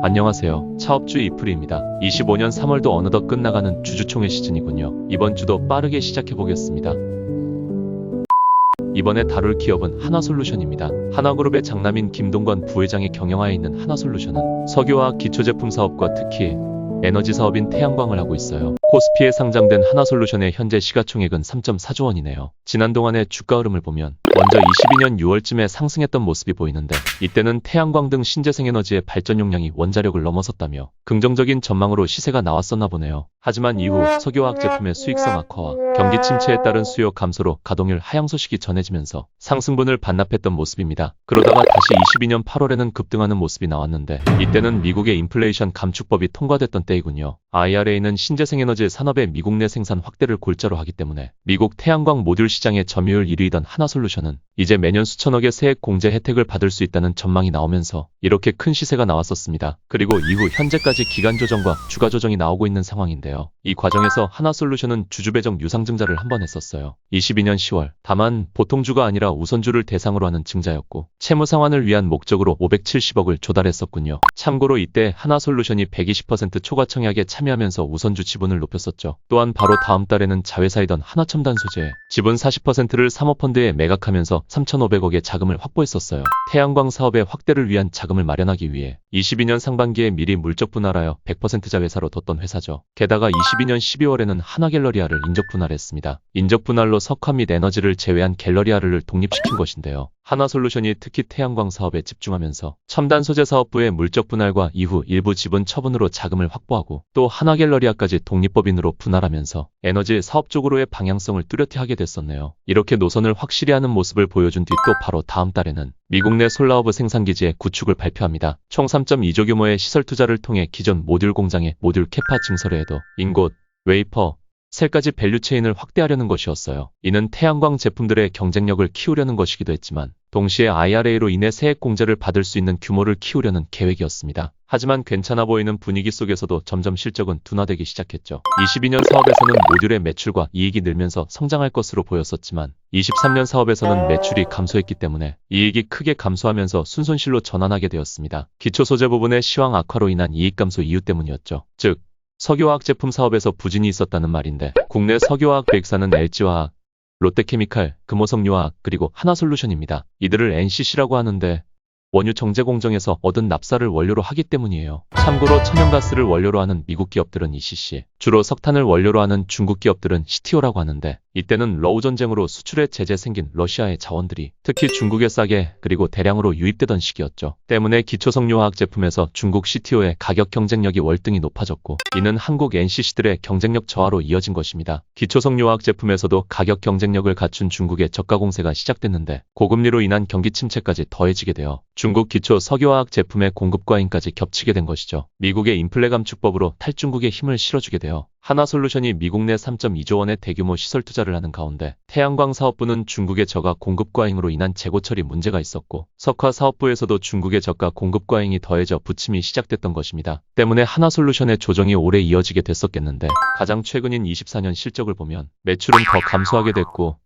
안녕하세요. 차업주 이프리입니다. 25년 3월도 어느덧 끝나가는 주주총회 시즌이군요. 이번 주도 빠르게 시작해보겠습니다. 이번에 다룰 기업은 하나솔루션입니다. 하나그룹의 장남인 김동관 부회장의 경영하에 있는 하나솔루션은 석유화학 기초제품 사업과 특히 에너지 사업인 태양광을 하고 있어요. 코스피에 상장된 하나솔루션의 현재 시가총액은 3.4조 원이네요. 지난 동안의 주가 흐름을 보면 먼저 22년 6월쯤에 상승했던 모습이 보이는데 이때는 태양광 등 신재생에너지의 발전 용량이 원자력을 넘어섰다며 긍정적인 전망으로 시세가 나왔었나 보네요. 하지만 이후 석유화학 제품의 수익성 악화와 경기 침체에 따른 수요 감소로 가동률 하향 소식이 전해지면서 상승분을 반납했던 모습입니다. 그러다가 다시 22년 8월에는 급등하는 모습이 나왔는데 이때는 미국의 인플레이션 감축법이 통과됐던 때이군요. IRA는 신재생에너지 산업의 미국 내 생산 확대를 골자로 하기 때문에 미국 태양광 모듈 시장의 점유율 1위이던 하나솔루션은 이제 매년 수천억의 세액 공제 혜택을 받을 수 있다는 전망이 나오면서 이렇게 큰 시세가 나왔었습니다. 그리고 이후 현재까지 기간 조정과 주가 조정이 나오고 있는 상황인데요. 이 과정에서 하나솔루션은 주주 배정 유상증자를 한 번 했었어요. 22년 10월. 다만 보통주가 아니라 우선주를 대상으로 하는 증자였고 채무 상환을 위한 목적으로 570억을 조달했었군요. 참고로 이때 하나솔루션이 120% 초과 청약에 참여하면서 우선주 지분을 높였었죠. 또한 바로 다음 달에는 자회사이던 하나첨단 소재에 지분 40%를 사모펀드에 매각하면서 3,500억의 자금을 확보했었어요. 태양광 사업의 확대를 위한 자금을 마련하기 위해 22년 상반기에 미리 물적 분할하여 100% 자회사로 뒀던 회사죠. 게다가 22년 12월에는 하나갤러리아를 인적 분할했습니다. 인적 분할로 석화 및 에너지를 제외한 갤러리아를 독립시킨 것인데요. 하나솔루션이 특히 태양광 사업에 집중하면서 첨단 소재 사업부의 물적 분할과 이후 일부 지분 처분으로 자금을 확보하고 또 하나갤러리아까지 독립법인으로 분할하면서 에너지 사업 쪽으로의 방향성을 뚜렷이 하게 됐었네요. 이렇게 노선을 확실히 하는 모습을 보여준 뒤 또 바로 다음 달에는 미국 내 솔라허브 생산기지의 구축을 발표합니다. 총 3.2조 규모의 시설 투자를 통해 기존 모듈 공장의 모듈 캐파 증설에도 인곳, 웨이퍼, 셀까지 밸류체인을 확대하려는 것이었어요. 이는 태양광 제품들의 경쟁력을 키우려는 것이기도 했지만 동시에 IRA로 인해 세액 공제를 받을 수 있는 규모를 키우려는 계획이었습니다. 하지만 괜찮아 보이는 분위기 속에서도 점점 실적은 둔화되기 시작했죠. 22년 사업에서는 모듈의 매출과 이익이 늘면서 성장할 것으로 보였었지만 23년 사업에서는 매출이 감소했기 때문에 이익이 크게 감소하면서 순손실로 전환하게 되었습니다. 기초소재 부분의 시황 악화로 인한 이익 감소 이유 때문이었죠. 즉 석유화학 제품 사업에서 부진이 있었다는 말인데 국내 석유화학 배액사는 LG화학, 롯데케미칼, 금호석유화학 그리고 하나솔루션입니다. 이들을 NCC라고 하는데 원유 정제 공정에서 얻은 납사를 원료로 하기 때문이에요. 참고로 천연가스를 원료로 하는 미국 기업들은 ECC, 주로 석탄을 원료로 하는 중국 기업들은 CTO라고 하는데 이때는 러우 전쟁으로 수출에 제재 생긴 러시아의 자원들이 특히 중국에 싸게 그리고 대량으로 유입되던 시기였죠. 때문에 기초석유화학 제품에서 중국 CTO의 가격 경쟁력이 월등히 높아졌고 이는 한국 NCC들의 경쟁력 저하로 이어진 것입니다. 기초석유화학 제품에서도 가격 경쟁력을 갖춘 중국의 저가 공세가 시작됐는데 고금리로 인한 경기 침체까지 더해지게 되어 중국 기초 석유화학 제품의 공급 과잉까지 겹치게 된 것이죠. 미국의 인플레 감축법으로 탈중국에 힘을 실어주게 되어 하나솔루션이 미국 내 3.2조 원의 대규모 시설 투자를 하는 가운데 태양광 사업부는 중국의 저가 공급 과잉으로 인한 재고 처리 문제가 있었고 석화 사업부에서도 중국의 저가 공급 과잉이 더해져 부침이 시작됐던 것입니다. 때문에 하나솔루션의 조정이 오래 이어지게 됐었겠는데 가장 최근인 24년 실적을 보면 매출은 더 감소하게 됐고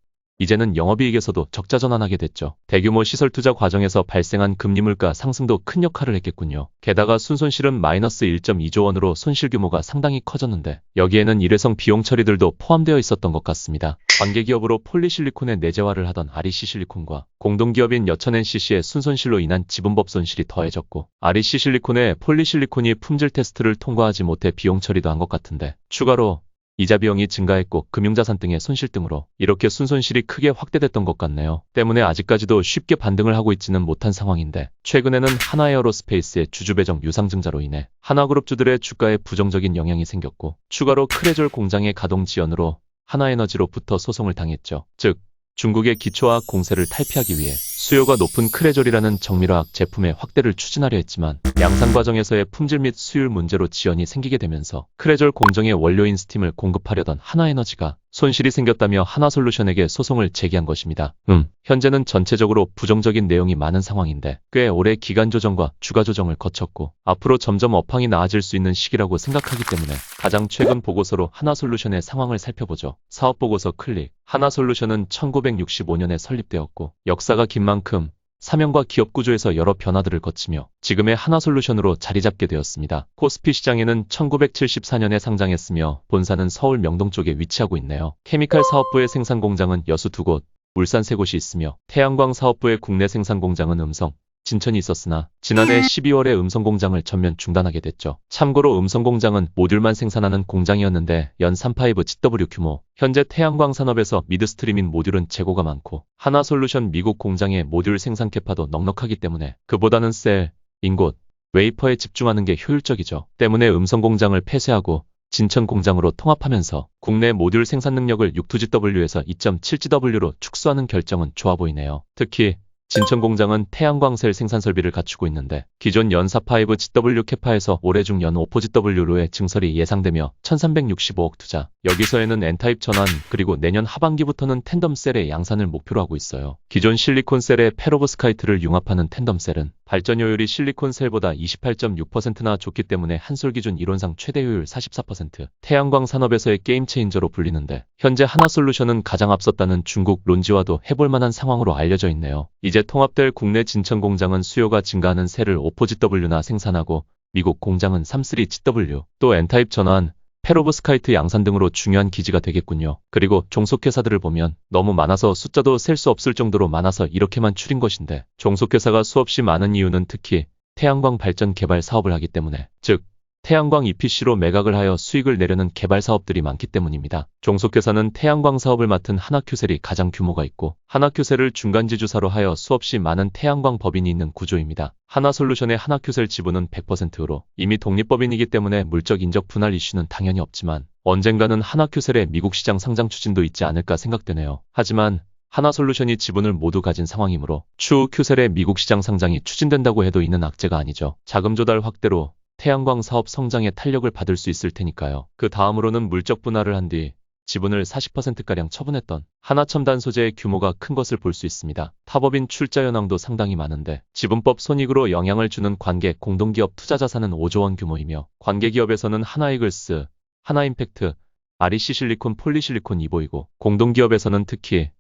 이제는 영업이익에서도 적자 전환하게 됐죠. 대규모 시설 투자 과정에서 발생한 금리 물가 상승도 큰 역할을 했겠군요. 게다가 순손실은 마이너스 1.2조 원으로 손실 규모가 상당히 커졌는데 여기에는 일회성 비용 처리들도 포함되어 있었던 것 같습니다. 관계기업으로 폴리실리콘의 내재화를 하던 REC실리콘과 공동기업인 여천NCC의 순손실로 인한 지분법 손실이 더해졌고 REC실리콘의 폴리실리콘이 품질 테스트를 통과하지 못해 비용 처리도 한 것 같은데 추가로 이자 비용이 증가했고 금융자산 등의 손실 등으로 이렇게 순손실이 크게 확대됐던 것 같네요. 때문에 아직까지도 쉽게 반등을 하고 있지는 못한 상황인데 최근에는 하나에어로스페이스의 주주 배정 유상증자로 인해 하나그룹주들의 주가에 부정적인 영향이 생겼고 추가로 크레졸 공장의 가동 지연으로 하나에너지로부터 소송을 당했죠. 즉 중국의 기초화학 공세를 탈피하기 위해 수요가 높은 크레졸이라는 정밀화학 제품의 확대를 추진하려 했지만 양산 과정에서의 품질 및 수율 문제로 지연이 생기게 되면서 크레졸 공정의 원료인 스팀을 공급하려던 하나에너지가 손실이 생겼다며 하나솔루션에게 소송을 제기한 것입니다. 현재는 전체적으로 부정적인 내용이 많은 상황인데 꽤 오래 기간 조정과 주가 조정을 거쳤고 앞으로 점점 업황이 나아질 수 있는 시기라고 생각하기 때문에 가장 최근 보고서로 하나솔루션의 상황을 살펴보죠. 사업보고서 클릭. 하나솔루션은 1965년에 설립되었고 역사가 긴 만큼 사명과 기업 구조에서 여러 변화들을 거치며 지금의 하나솔루션으로 자리 잡게 되었습니다. 코스피 시장에는 1974년에 상장했으며 본사는 서울 명동 쪽에 위치하고 있네요. 케미칼 사업부의 생산 공장은 여수 2곳, 울산 3곳이 있으며 태양광 사업부의 국내 생산 공장은 음성, 진천이 있었으나 지난해 12월에 음성 공장을 전면 중단하게 됐죠. 참고로 음성 공장은 모듈만 생산하는 공장이었는데 연 35GW 규모. 현재 태양광 산업에서 미드스트림인 모듈은 재고가 많고 하나솔루션 미국 공장의 모듈 생산 캐파도 넉넉하기 때문에 그보다는 셀, 인곳, 웨이퍼에 집중하는 게 효율적이죠. 때문에 음성 공장을 폐쇄하고 진천 공장으로 통합하면서 국내 모듈 생산 능력을 6GW에서 2.7GW로 축소하는 결정은 좋아 보이네요. 특히 진천 공장은 태양광 셀 생산 설비를 갖추고 있는데 기존 연 45GW 캐파에서 올해 중 연 5GW로의 증설이 예상되며 1365억 투자. 여기서에는 N타입 전환 그리고 내년 하반기부터는 텐덤 셀의 양산을 목표로 하고 있어요. 기존 실리콘 셀에 페로브스카이트를 융합하는 텐덤 셀은 발전 효율이 실리콘 셀보다 28.6%나 좋기 때문에 한솔 기준 이론상 최대 효율 44%. 태양광 산업에서의 게임 체인저로 불리는데 현재 하나솔루션은 가장 앞섰다는 중국 론지와도 해볼 만한 상황으로 알려져 있네요. 이제 통합될 국내 진천 공장은 수요가 증가하는 셀을 5GW나 생산하고 미국 공장은 33GW, 또 N타입 전환, 페로브스카이트 양산 등으로 중요한 기지가 되겠군요. 그리고 종속회사들을 보면 너무 많아서 숫자도 셀 수 없을 정도로 많아서 이렇게만 추린 것인데 종속회사가 수없이 많은 이유는 특히 태양광 발전 개발 사업을 하기 때문에 즉 태양광 EPC로 매각을 하여 수익을 내려는 개발 사업들이 많기 때문입니다. 종속회사는 태양광 사업을 맡은 하나큐셀이 가장 규모가 있고 하나큐셀을 중간지주사로 하여 수없이 많은 태양광 법인이 있는 구조입니다. 하나솔루션의 하나큐셀 지분은 100%로 이미 독립법인이기 때문에 물적 인적 분할 이슈는 당연히 없지만 언젠가는 하나큐셀의 미국 시장 상장 추진도 있지 않을까 생각되네요. 하지만 하나솔루션이 지분을 모두 가진 상황이므로 추후 큐셀의 미국 시장 상장이 추진된다고 해도 이는 악재가 아니죠. 자금 조달 확대로 태양광 사업 성장에 탄력을 받을 수 있을 테니까요. 그 다음으로는 물적 분할을 한 뒤 지분을 40%가량 처분했던 하나첨단 소재의 규모가 큰 것을 볼 수 있습니다. 타법인 출자 현황도 상당히 많은데 지분법 손익으로 영향을 주는 관계 공동기업 투자 자산은 5조 원 규모이며 관계기업에서는 하나이글스, 하나임팩트, REC 실리콘 폴리실리콘이 보이고 공동기업에서는 특히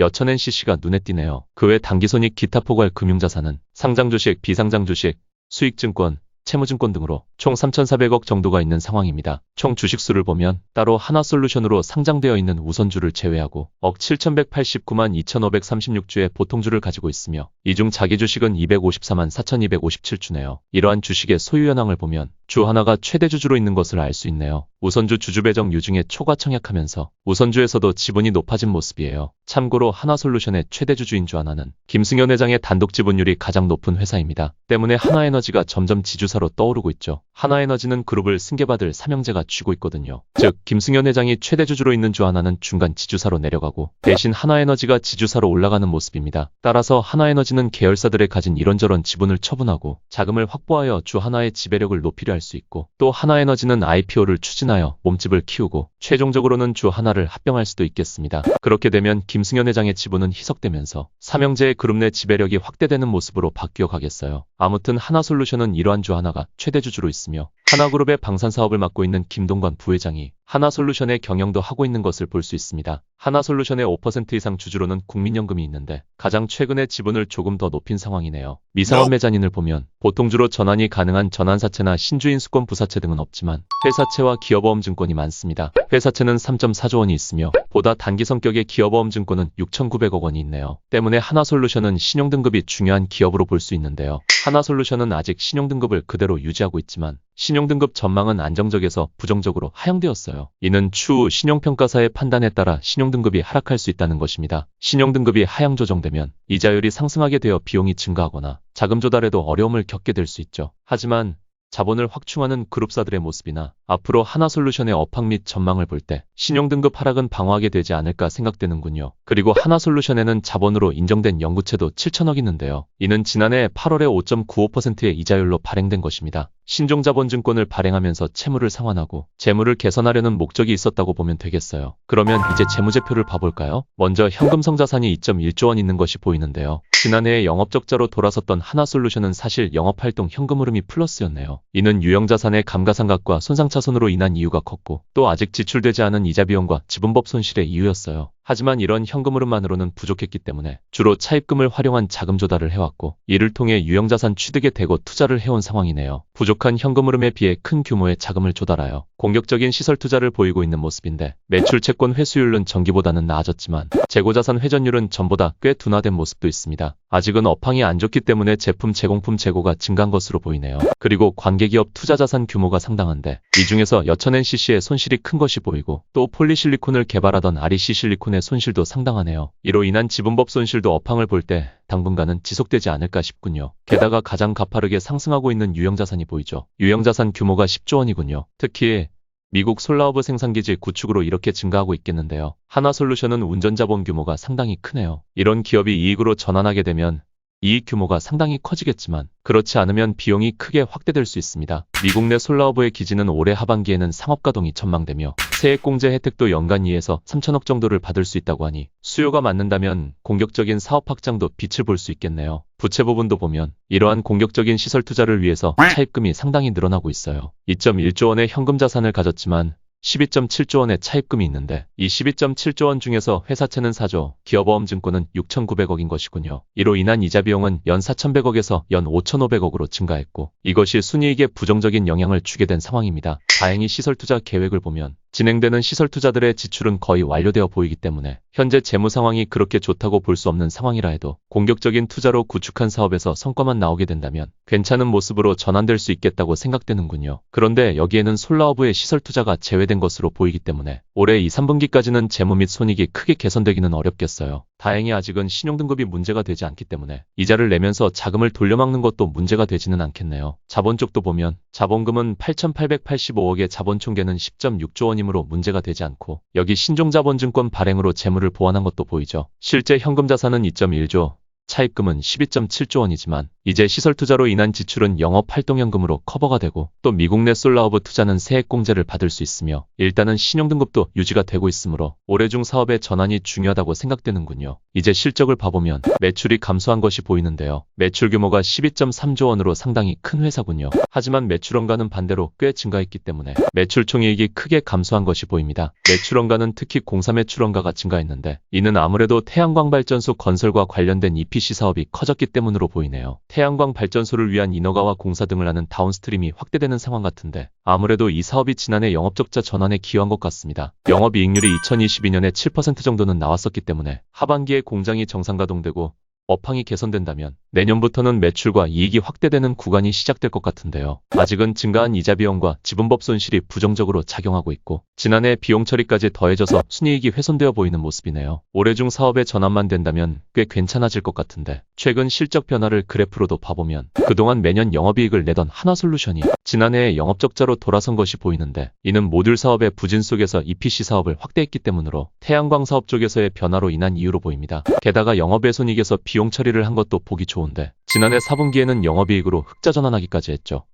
여천 NCC가 눈에 띄네요. 그 외 단기손익 기타 포괄 금융자산은 상장주식, 비상장주식, 수익증권, 채무증권 등으로 총 3,400억 정도가 있는 상황입니다. 총 주식수를 보면 따로 하나솔루션으로 상장되어 있는 우선주를 제외하고 억 7,189만 2,536주의 보통주를 가지고 있으며 이 중 자기 주식은 254만 4,257주네요. 이러한 주식의 소유 현황을 보면 주 하나가 최대 주주로 있는 것을 알 수 있네요. 우선주 주주 배정 유중에 초과 청약하면서 우선주에서도 지분이 높아진 모습이에요. 참고로 하나솔루션의 최대 주주인 주 하나는 김승현 회장의 단독 지분율이 가장 높은 회사입니다. 때문에 하나에너지가 점점 지주사로 떠오르고 있죠. 하나에너지는 그룹을 승계받을 삼형제가 쥐고 있거든요. 즉 김승현 회장이 최대 주주로 있는 주 하나는 중간 지주사로 내려가고 대신 하나에너지가 지주사로 올라가는 모습입니다. 따라서 하나에너지는 계열사들의 가진 이런저런 지분을 처분하고 자금을 확보하여 주 하나의 지배력을 높이려 할 수 있고 또 하나에너지는 IPO를 추진하여 몸집을 키우고 최종적으로는 주 하나를 합병할 수도 있겠습니다. 그렇게 되면 김승현 회장의 지분은 희석되면서 삼형제의 그룹 내 지배력이 확대되는 모습으로 바뀌어 가겠어요. 아무튼 하나솔루션은 이러한 주 하나가 최대 주주로 있으며 하나그룹의 방산 사업을 맡고 있는 김동관 부회장이 하나솔루션의 경영도 하고 있는 것을 볼 수 있습니다. 하나솔루션의 5% 이상 주주로는 국민연금이 있는데 가장 최근에 지분을 조금 더 높인 상황이네요. 미사원 매자닌을 보면 보통주로 전환이 가능한 전환사채나 신주인 수권 부사채 등은 없지만 회사채와 기업어음증권이 많습니다. 회사채는 3.4조 원이 있으며 보다 단기 성격의 기업어음증권은 6,900억 원이 있네요. 때문에 하나솔루션은 신용등급이 중요한 기업으로 볼 수 있는데요. 하나솔루션은 아직 신용등급을 그대로 유지하고 있지만 신용등급 전망은 안정적에서 부정적으로 하향되었어요. 이는 추후 신용평가사의 판단에 따라 신용등급이 하락할 수 있다는 것입니다. 신용등급이 하향 조정되면 이자율이 상승하게 되어 비용이 증가하거나 자금 조달에도 어려움을 겪게 될 수 있죠. 하지만 자본을 확충하는 그룹사들의 모습이나 앞으로 하나솔루션의 업황 및 전망을 볼 때 신용등급 하락은 방어하게 되지 않을까 생각되는군요. 그리고 하나솔루션에는 자본으로 인정된 연구채도 7천억 있는데요. 이는 지난해 8월에 5.95%의 이자율로 발행된 것입니다. 신종자본증권을 발행하면서 채무를 상환하고 재무를 개선하려는 목적이 있었다고 보면 되겠어요. 그러면 이제 재무제표를 봐볼까요? 먼저 현금성 자산이 2.1조 원 있는 것이 보이는데요. 지난해에 영업적자로 돌아섰던 하나솔루션은 사실 영업활동 현금 흐름이 플러스였네요. 이는 유형자산의 감가상각과 손상차손으로 인한 이유가 컸고 또 아직 지출되지 않은 이자 비용과 지분법 손실의 이유였어요. 하지만 이런 현금 흐름만으로는 부족했기 때문에 주로 차입금을 활용한 자금 조달을 해왔고 이를 통해 유형자산 취득에 대고 투자를 해온 상황이네요. 부족한 현금 흐름에 비해 큰 규모의 자금을 조달하여 공격적인 시설 투자를 보이고 있는 모습인데 매출 채권 회수율은 전기보다는 나아졌지만 재고자산 회전율은 전보다 꽤 둔화된 모습도 있습니다. 아직은 업황이 안 좋기 때문에 제품 제공품 재고가 증가한 것으로 보이네요. 그리고 관계기업 투자자산 규모가 상당한데 이 중에서 여천NCC의 손실이 큰 것이 보이고 또 폴리실리콘을 개발하던 REC 실리콘의 손실도 상당하네요. 이로 인한 지분법 손실도 업황을 볼 때 당분간은 지속되지 않을까 싶군요. 게다가 가장 가파르게 상승하고 있는 유형자산이 보이죠. 유형자산 규모가 10조 원이군요. 특히 미국 솔라허브 생산기지 구축으로 이렇게 증가하고 있겠는데요. 하나솔루션은 운전자본 규모가 상당히 크네요. 이런 기업이 이익으로 전환하게 되면 이익 규모가 상당히 커지겠지만 그렇지 않으면 비용이 크게 확대될 수 있습니다. 미국 내 솔라허브의 기지는 올해 하반기에는 상업가동이 전망되며 세액공제 혜택도 연간 2에서 3천억 정도를 받을 수 있다고 하니 수요가 맞는다면 공격적인 사업 확장도 빛을 볼 수 있겠네요. 부채 부분도 보면 이러한 공격적인 시설 투자를 위해서 차입금이 상당히 늘어나고 있어요. 2.1조 원의 현금 자산을 가졌지만 12.7조 원의 차입금이 있는데 이 12.7조 원 중에서 회사채는 4조, 기업어음증권은 6,900억인 것이군요. 이로 인한 이자 비용은 연 4,100억에서 연 5,500억으로 증가했고 이것이 순이익에 부정적인 영향을 주게 된 상황입니다. 다행히 시설 투자 계획을 보면 진행되는 시설 투자들의 지출은 거의 완료되어 보이기 때문에 현재 재무 상황이 그렇게 좋다고 볼 수 없는 상황이라 해도 공격적인 투자로 구축한 사업에서 성과만 나오게 된다면 괜찮은 모습으로 전환될 수 있겠다고 생각되는군요. 그런데 여기에는 솔라허브의 시설 투자가 제외된 것으로 보이기 때문에 올해 2, 3분기까지는 재무 및 손익이 크게 개선되기는 어렵겠어요. 다행히 아직은 신용등급이 문제가 되지 않기 때문에 이자를 내면서 자금을 돌려막는 것도 문제가 되지는 않겠네요. 자본 쪽도 보면 자본금은 8,885억에 자본 총계는 10.6조 원이므로 문제가 되지 않고 여기 신종자본증권 발행으로 재물을 보완한 것도 보이죠. 실제 현금 자산은 2.1조, 차입금은 12.7조 원이지만 이제 시설 투자로 인한 지출은 영업활동연금으로 커버가 되고 또 미국 내 솔라허브 투자는 세액공제를 받을 수 있으며 일단은 신용등급도 유지가 되고 있으므로 올해 중 사업의 전환이 중요하다고 생각되는군요. 이제 실적을 봐보면 매출이 감소한 것이 보이는데요. 매출 규모가 12.3조 원으로 상당히 큰 회사군요. 하지만 매출원가는 반대로 꽤 증가했기 때문에 매출 총이익이 크게 감소한 것이 보입니다. 매출원가는 특히 공사 매출원가가 증가했는데 이는 아무래도 태양광 발전소 건설과 관련된 EPC 사업이 커졌기 때문으로 보이네요. 태양광 발전소를 위한 인허가와 공사 등을 하는 다운스트림이 확대되는 상황 같은데 아무래도 이 사업이 지난해 영업적자 전환에 기여한 것 같습니다. 영업이익률이 2022년에 7% 정도는 나왔었기 때문에 하반기에 공장이 정상 가동되고 업황이 개선된다면 내년부터는 매출과 이익이 확대되는 구간이 시작될 것 같은데요. 아직은 증가한 이자 비용과 지분법 손실이 부정적으로 작용하고 있고 지난해 비용 처리까지 더해져서 순이익이 훼손되어 보이는 모습이네요. 올해 중 사업의 전환만 된다면 꽤 괜찮아질 것 같은데 최근 실적 변화를 그래프로도 봐보면 그동안 매년 영업이익을 내던 하나솔루션이 지난해에 영업적자로 돌아선 것이 보이는데 이는 모듈 사업의 부진 속에서 EPC 사업을 확대했기 때문으로 태양광 사업 쪽에서의 변화로 인한 이유로 보입니다. 게다가 영업외손익에서 비용 처리를 한 것도 보기 좋은데 지난해 4분기에는 영업이익으로 흑자 전환하기까지 했죠.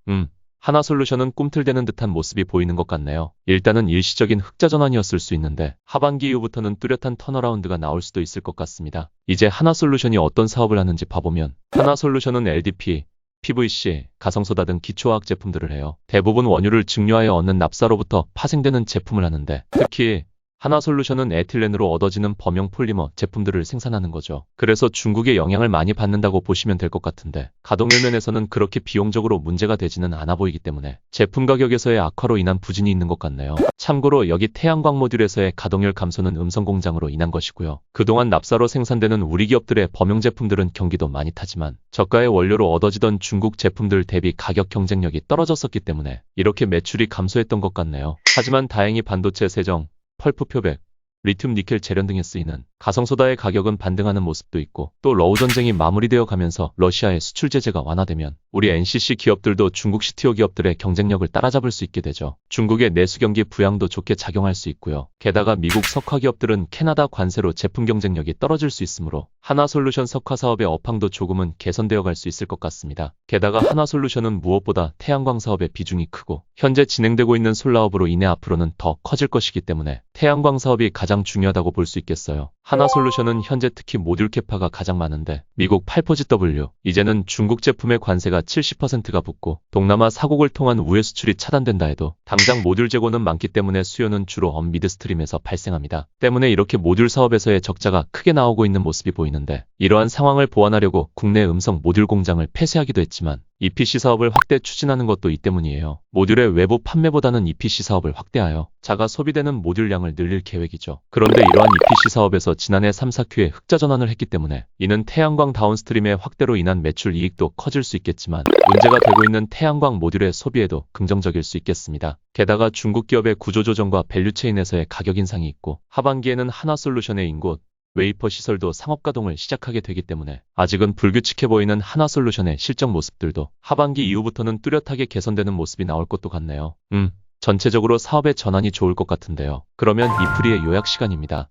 하나솔루션은 꿈틀대는 듯한 모습이 보이는 것 같네요. 일단은 일시적인 흑자 전환이었을 수 있는데 하반기 이후부터는 뚜렷한 턴어라운드가 나올 수도 있을 것 같습니다. 이제 하나솔루션이 어떤 사업을 하는지 봐보면 하나솔루션은 LDP, PVC, 가성소다 등 기초화학 제품들을 해요. 대부분 원유를 증류하여 얻는 납사로부터 파생되는 제품을 하는데 특히 하나솔루션은 에틸렌으로 얻어지는 범용 폴리머 제품들을 생산하는 거죠. 그래서 중국의 영향을 많이 받는다고 보시면 될 것 같은데 가동률 면에서는 그렇게 비용적으로 문제가 되지는 않아 보이기 때문에 제품 가격에서의 악화로 인한 부진이 있는 것 같네요. 참고로 여기 태양광 모듈에서의 가동률 감소는 음성 공장으로 인한 것이고요. 그동안 납사로 생산되는 우리 기업들의 범용 제품들은 경기도 많이 타지만 저가의 원료로 얻어지던 중국 제품들 대비 가격 경쟁력이 떨어졌었기 때문에 이렇게 매출이 감소했던 것 같네요. 하지만 다행히 반도체 세정, 펄프 표백, 리튬 니켈 재련 등에 쓰이는 가성소다의 가격은 반등하는 모습도 있고 또 러우 전쟁이 마무리되어 가면서 러시아의 수출 제재가 완화되면 우리 NCC 기업들도 중국 CTO 기업들의 경쟁력을 따라잡을 수 있게 되죠. 중국의 내수 경기 부양도 좋게 작용할 수 있고요. 게다가 미국 석화 기업들은 캐나다 관세로 제품 경쟁력이 떨어질 수 있으므로 하나솔루션 석화 사업의 업황도 조금은 개선되어 갈 수 있을 것 같습니다. 게다가 하나솔루션은 무엇보다 태양광 사업의 비중이 크고 현재 진행되고 있는 솔라업으로 인해 앞으로는 더 커질 것이기 때문에 태양광 사업이 가장 중요하다고 볼 수 있겠어요. 하나솔루션은 현재 특히 모듈 캐파가 가장 많은데 미국 8포지W, 이제는 중국 제품의 관세가 70%가 붙고 동남아 사곡을 통한 우회 수출이 차단된다 해도 당장 모듈 재고는 많기 때문에 수요는 주로 언미드스트림에서 발생합니다. 때문에 이렇게 모듈 사업에서의 적자가 크게 나오고 있는 모습이 보이는데 이러한 상황을 보완하려고 국내 음성 모듈 공장을 폐쇄하기도 했지만 EPC 사업을 확대 추진하는 것도 이 때문이에요. 모듈의 외부 판매보다는 EPC 사업을 확대하여 자가 소비되는 모듈량을 늘릴 계획이죠. 그런데 이러한 EPC 사업에서 지난해 3, 4Q에 흑자 전환을 했기 때문에 이는 태양광 다운스트림의 확대로 인한 매출 이익도 커질 수 있겠지만 문제가 되고 있는 태양광 모듈의 소비에도 긍정적일 수 있겠습니다. 게다가 중국 기업의 구조조정과 밸류체인에서의 가격 인상이 있고 하반기에는 하나솔루션의 인곳 웨이퍼 시설도 상업가동을 시작하게 되기 때문에 아직은 불규칙해 보이는 하나솔루션의 실적 모습들도 하반기 이후부터는 뚜렷하게 개선되는 모습이 나올 것도 같네요. 전체적으로 사업의 전환이 좋을 것 같은데요. 그러면 이프리의 요약 시간입니다.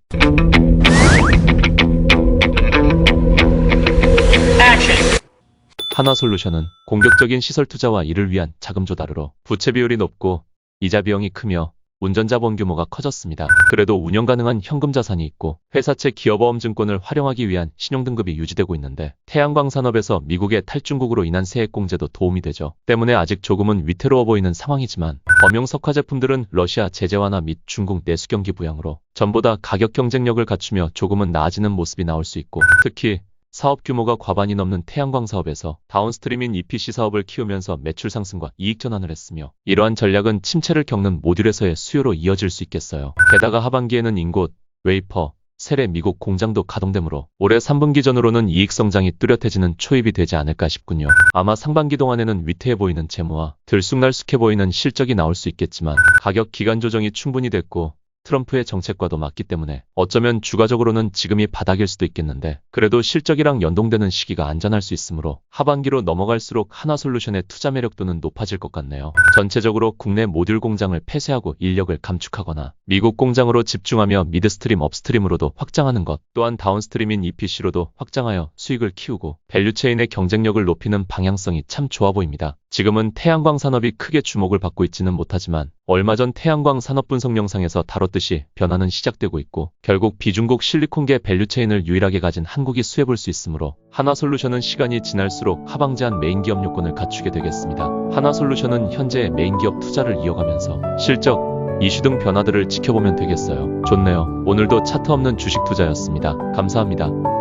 하나솔루션은 공격적인 시설 투자와 이를 위한 자금 조달으로 부채 비율이 높고 이자 비용이 크며 운전자본 규모가 커졌습니다. 그래도 운영 가능한 현금 자산이 있고 회사채 기업어음 증권을 활용하기 위한 신용등급이 유지되고 있는데 태양광 산업에서 미국의 탈중국으로 인한 세액 공제도 도움이 되죠. 때문에 아직 조금은 위태로워 보이는 상황이지만 범용 석화 제품들은 러시아 제재 완화 및 중국 내수 경기 부양으로 전보다 가격 경쟁력을 갖추며 조금은 나아지는 모습이 나올 수 있고 특히 사업 규모가 과반이 넘는 태양광 사업에서 다운스트림인 EPC 사업을 키우면서 매출 상승과 이익 전환을 했으며 이러한 전략은 침체를 겪는 모듈에서의 수요로 이어질 수 있겠어요. 게다가 하반기에는 인곳, 웨이퍼, 셀의 미국 공장도 가동되므로 올해 3분기 전으로는 이익 성장이 뚜렷해지는 초입이 되지 않을까 싶군요. 아마 상반기 동안에는 위태해 보이는 재무와 들쑥날쑥해 보이는 실적이 나올 수 있겠지만 가격 기간 조정이 충분히 됐고 트럼프의 정책과도 맞기 때문에 어쩌면 주가적으로는 지금이 바닥일 수도 있겠는데 그래도 실적이랑 연동되는 시기가 안전할 수 있으므로 하반기로 넘어갈수록 하나솔루션의 투자 매력도는 높아질 것 같네요. 전체적으로 국내 모듈 공장을 폐쇄하고 인력을 감축하거나 미국 공장으로 집중하며 미드스트림 업스트림으로도 확장하는 것 또한 다운스트림인 EPC로도 확장하여 수익을 키우고 밸류체인의 경쟁력을 높이는 방향성이 참 좋아 보입니다. 지금은 태양광 산업이 크게 주목을 받고 있지는 못하지만 얼마 전 태양광 산업 분석 영상에서 다뤘듯이 변화는 시작되고 있고 결국 비중국 실리콘계 밸류체인을 유일하게 가진 한국이 수혜볼 수 있으므로 하나솔루션은 시간이 지날수록 하방제한 메인기업 요건을 갖추게 되겠습니다. 하나솔루션은 현재 메인기업 투자를 이어가면서 실적, 이슈 등 변화들을 지켜보면 되겠어요. 좋네요. 오늘도 차트 없는 주식 투자였습니다. 감사합니다.